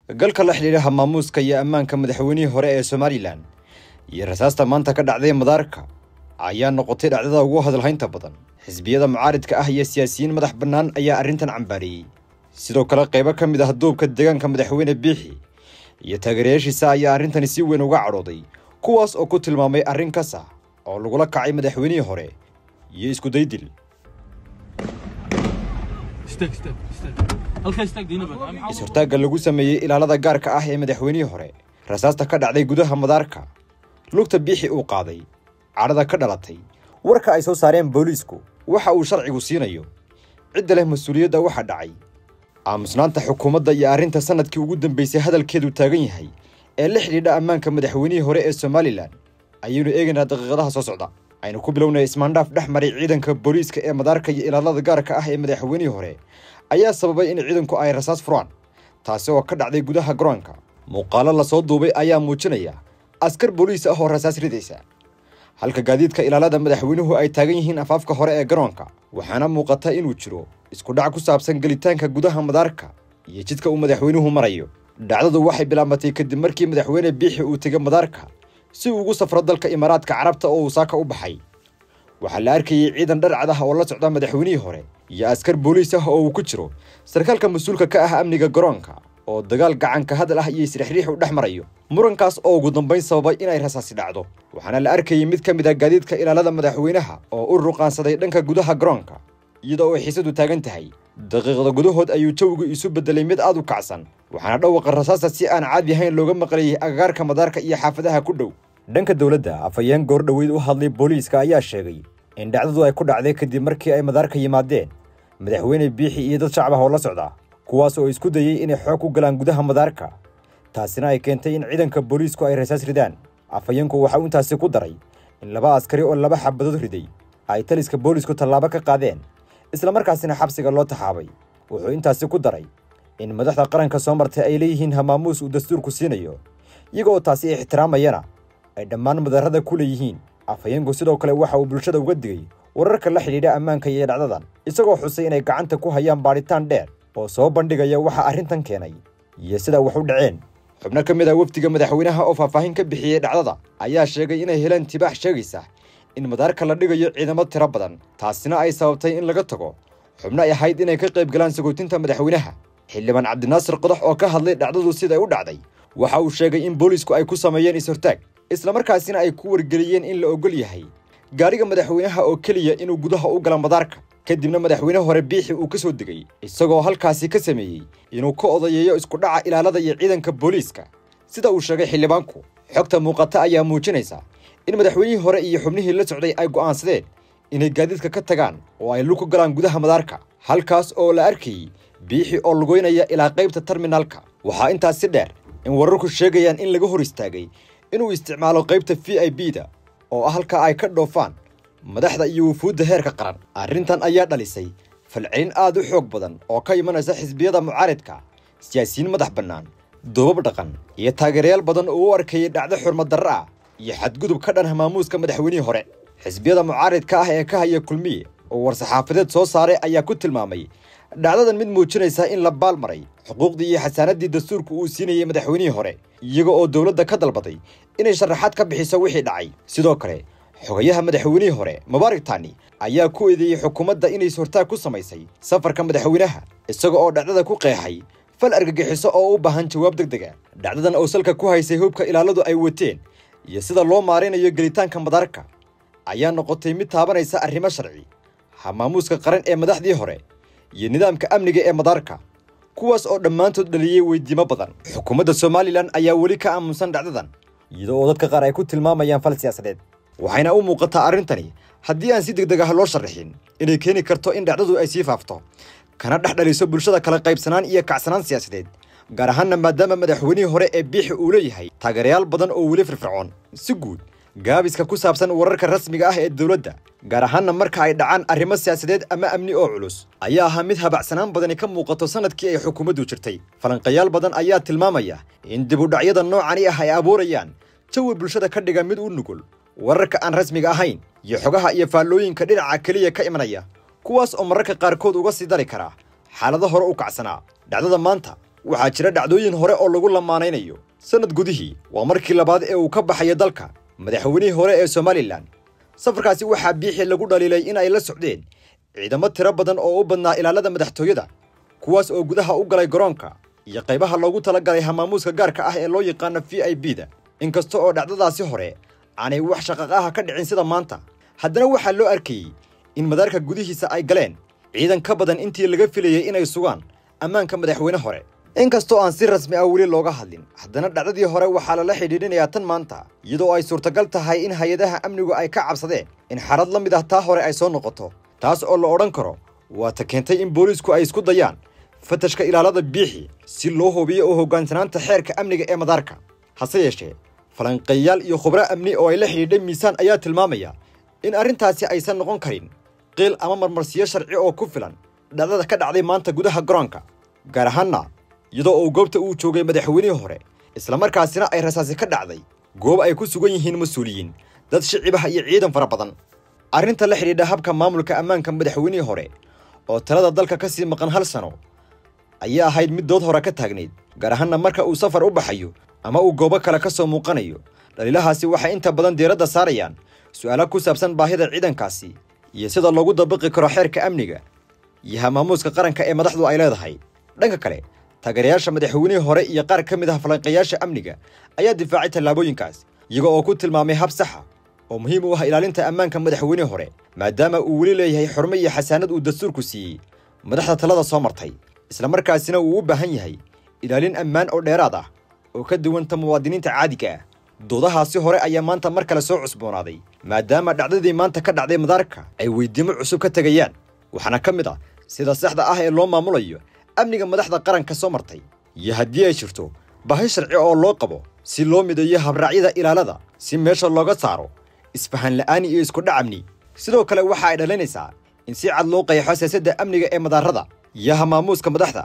galka la xiriiraha maamuuska iyo ammaanka madaxweynihii hore ee Somaliland iyo rasaasta maanta ka dhacday madaarka ayaa noqotay dhacdada ugu hadalhaynta badan. Xisbiyada mucaaridka ah iyo siyaasiyiin madax bannaan ayaa arrintan cambaariyay. Sidoo kale qaybo ka mid ah duubka deegaanka madaxweyne Biixi iyo taageerayaashiisa ayaa arrintan si weyn uga cadhooday, kuwaas oo ku tilmaamay arrin ka sax oo lagula kacay madaxweynihii hore iyo isku daydil. Is-hortaagga lagu sameeyay ilaalada gaarka ah ee madaxweynihii hore, rasaasta ka dhacday gudaha madaarka, lugta Biixi uu qaaday, cadhada ka dhalatay, warka ay soo saareen booliisku waxa uu sharcigu siinayo cidda leh mas'uuliyadda waxa dhacay. Aamusnaanta xukuumadda iyo arrinta sanadkii ugu dambeysay hadalkeedu taagan yahay ee la xidhiidha ammaanka madaxweynihii hore ee Somaliland ayaynu eegaynaa daqiiqadaha soo socda. aynu ku bilownay ismaandhaaf dhex maray ciidanka booliiska ee madaarka iyo ilaalada gaarka ah ee madaxweynihii hore ayaa sababay in ciidanku ay rasaas furaan, taasi oo ka dhacday gudaha garoonka. Muuqaalo la soo duubay ayaa muujinaya askar booliis ah oo rasaas ridaysa, halka gaadiidka ilaalada madaxweynuhu ay taagan yihiin afaafka hore ee garoonka. Waxaana muuqata inuu jiro isku dhac ku saabsan gelitaanka gudaha madaarka iyo jidka uu madaxweynuhu marayo. Dhacdadu waxay bilaabatay kadib markii madaxweyne Biixi uu tegay madaarka si uu ugu safro dalka Imaaraadka Carabta oo uu saaka u baxay. waxaa la arkayay ciidan dharcad ah oo la socda madaxweynihii hore iyo askar booliis ah oo uu ku jiro sarkaalka mas'uulka ka ah amniga garoonka oo dagaal gacanka hadal ah iyo isriixriix u dhex marayo. murankaas oo ugu dambeyn sababay inay rasaasi dhacdo. waxaana la arkayay mid ka mid ah gaadiidka ilaalada madaxweynaha oo u ruqaansaday dhanka gudaha garoonka iyadoo ay xiisadu taagan tahay. daqiiqada gudahood ayuu jawigu isu bedelay mid aad u kacsan, waxaana dhawaaqa rasaasta si aan caadi ahayn looga maqlayay agagaarka madaarka iyo xaafadaha ku dhow. dhanka dawladda, afhayeen goordhaweyd u hadlay booliiska ayaa sheegay in dhacdadu ay ku dhacday kadib markii ay madaarka yimaadeen madaxweyne Biixi iyo dad shacab ah oo la socda, kuwaas oo isku dayay inay xoog ku galaan gudaha madaarka, taasina ay keentay in ciidanka booliisku ay rasaas ridaan. afhayeenku waxa uu intaasi ku daray in laba askari oo laba xabadood riday ay taliska booliisku tallaabo ka qaadeen, isla markaasina xabsiga loo taxaabay. wuxuu intaasi ku daray in madaxda qaranka soo martay ay leeyihiin maamuus uu dastuurku siinayo, iyagoo taasi ixtiraamayana ay dhammaan madaarada ku leeyihiin. afhayeenku sidoo kale waxa uu bulshada uga digay wararka la xidhiidha ammaanka iyo dhacdadan, isagoo xusay inay gacanta ku hayaan baadhitaan dheer oo soo bandhigaya waxa arrintan keenay iyo sida wax u dhaceen. xubno ka mid ah wafdiga madaxweynaha oo faahfaahin ka bixiyay dhacdada ayaa sheegay inay heleen tibaax sheegaysa in madaarka la dhigayo ciidamo tiro badan, taasina ay sababtay in laga tago xubno ay ahayd inay ka qayb galaan sagootinta madaxweynaha. xildhibaan Cabdinaasir Qodax oo ka hadlay dhacdadu siday u dhacday waxa uu sheegay in booliisku ay ku sameeyeen is-hortaag, isla markaasina ay ku wargeliyeen in la ogol yahay gaariga madaxweynaha oo keliya inuu gudaha u galo madaarka. kadibna madaxweyne hore Biixi uu ka soo degay isagoo halkaasi ka sameeyay inuu ka odayeeyo isku dhaca ilaalada iyo ciidanka booliiska. sida uu sheegay xildhibaanku, xogta muuqata ayaa muujinaysa in madaxweynihii hore iyo xubnihii la socday ay go'aansadeen inay gaadiidka ka tagaan oo ay lug ku galaan gudaha madaarka, halkaas oo la arkayay Biixi oo lugeynaya ilaa qaybta terminalka. waxaa intaasi dheer in wararku sheegayaan in laga hor istaagay inuu isticmaalo qaybta VIP-da oo ah halka ay ka dhoofaan madaxda iyo wufuudda heerka qaran. arrintan ayaa dhalisay falcelin aad u xoog badan oo ka imanaysa xisbiyada mucaaridka, siyaasiyiin madax bannaan, doobab dhaqan iyo taageerayaal badan oo u arkayay dhacdo xurmad darro ah iyo xadgudub ka dhan maamuuska madaxweynihii hore. xisbiyada mucaaridka ah ee ka haya kulmiye oo war-saxaafadeed soo saaray ayaa ku tilmaamay dhacdadan mid muujinaysa in la baalmaray xuquuqdii iyo xasaanaddii dastuurku uu siinayay madaxweynihii hore, iyaga oo dowladda ka dalbaday inay sharaxaad ka bixiso wixii dhacay. sidoo kale xogayaha madaxweynihii hore Mubaarak Tani ayaa ku eedeeyay xukuumadda inay is-hortaag ku samaysay safarka madaxweynaha, isaga oo dhacdada ku qeexay fal argagixiso oo u baahan jawaab degdeg ah. dhacdadan oo salka ku haysay hubka ilaaladu ay wateen iyo sida loo maareynayo gelitaanka madaarka ayaa noqotay mid taabanaysa arrimo sharci, maamuuska qaran ee madaxdii hore iyo nidaamka amniga ee madaarka, kuwaas oo dhammaantood dhaliyay weydiimo badan. xukuumadda Somaliland ayaa weli ka aamusan dhacdadan, iyadoo dadka qaar ay ku tilmaamayaan fal siyaasadeed. waxayna u muuqataa arrintani haddii aan si degdeg ah loo sharxin inay keeni karto in dhacdadu ay sii faafto, kana dhex dhaliso bulshada kala qaybsanaan iyo kacsanaan siyaasadeed, gaar ahaanna maadaama madaxweynihii hore ee Biixi uu leeyahay taageerayaal badan oo weli firfircoon. si guud, gaabiska ku saabsan wararka rasmiga ah ee dawladda, gaar ahaanna marka ay dhacaan arrimo siyaasadeed ama amni oo culus, ayaa ahaa mid habacsanaan badani ka muuqato sanadkii ay xukuumaddu jirtay. falanqayaal badan ayaa tilmaamaya in dib u dhacyada noocani ah ay abuurayaan jawi bulshada ka dhiga mid u nugul wararka aan rasmiga ahayn iyo xogaha iyo faallooyinka dhinaca keliya ka imanaya, kuwaas oo mararka qaarkood uga sii dari kara xaalado hore u kacsanaa. dhacdada maanta waxaa jira dhacdooyin hore oo lagu lamaanaynayo sanad gudihii waa markii labaad ee uu ka baxay dalka madaxweynihii hore ee Somaliland. safarkaasi waxaa biixi lagu dhaliilay in ay la socdeen ciidamo tiro badan oo u badnaa ilaalada madaxtooyada kuwaas oo gudaha u galay garoonka iyo qaybaha loogu talagalay hamaamuuska gaarka ah ee loo yaqaan VIP-da. inkasta oo dhacdadaasi hore aanay wax shaqaq ah ka dhicin sida maanta, haddana waxaa loo arkayay in madaarka gudihiisa ay galeen ciidan ka badan intii laga filayay inay sugaan ammaanka madaxweyne hore. inkastoo aan si rasmi ah weli looga hadlin, haddana dhacdadii hore waxaa lala xidhiidhinayaa tan maanta, iyadoo ay suurtagal tahay in hay'adaha amnigu ay ka cabsadeen in xarad la mid ah taa hore ay soo noqoto, taas oo la odhan karo waa ta keentay in booliisku ay isku dayaan fatashka ilaalada biixi si loo hubiyo oo hoggaansanaanta xeerka amniga ee madaarka. hase yeeshee falanqeeyaal iyo khubro amni oo ay la xidhiidhay miisaan ayaa tilmaamaya in arrintaasi aysan noqon karin qiil ama marmarsiyo sharci oo ku filan dhacdada ka dhacday maanta gudaha garoonka, gaar ahaanna iyadoo uu goobta uu joogay madaxweynihii hore isla markaasina ay rasaasi ka dhacday goob ay ku sugan yihiin mas'uuliyiin, dad shicib ah iyo ciidan fara badan. arrinta la xidhiidha habka maamulka ammaanka madaxweynihii hore oo talada dalka ka sii maqan hal sano ayaa ahayd mid dood hore ka taagneyd, gaar ahaanna marka uu safar u baxayo ama uu goobo kale ka soo muuqanayo. dhaliilahaasi waxay inta badan diiradda saarayaan su'aalo ku saabsan baahida ciidankaasi iyo sida loogu dabaqi karo xeerka amniga iyo hamaamuuska qaranka ee madaxdu ay leedahay. dhanka kale, taageerayaasha madaxweynihii hore iyo qaar ka mid ah falanqeeyaasha amniga ayaa difaacay tallaabooyinkaas, iyaga oo ku tilmaamay hab saxa oo muhiim u ah ilaalinta ammaanka madaxweynihii hore, maadaama uu weli leeyahay xurmo iyo xasaanad uu dastuurku siiyey madaxda talada soo martay, isla markaasina uu u baahan yahay ilaalin ammaan oo dheeraad ah oo ka duwanta muwaadiniinta caadiga ah. doodahaasi hore ayaa maanta mar kale soo cusboonaaday, maadaama dhacdadii maanta ka dhacday madaarka ay weydiimo cusub ka tegayaan, waxaana ka mid ah sida saxda ah ee loo maamulayo amniga madaxda qaranka soo martay iyo haddii ay jirto baahi sharci oo loo qabo si loo mideeyo habraacyada ilaalada si meesha looga saaro isfahan la'aan iyo isku dhacamni. sidoo kale waxa ay dhalinaysaa in si cad loo qeexo siyaasadda amniga ee madaarada iyo hamaamuuska madaxda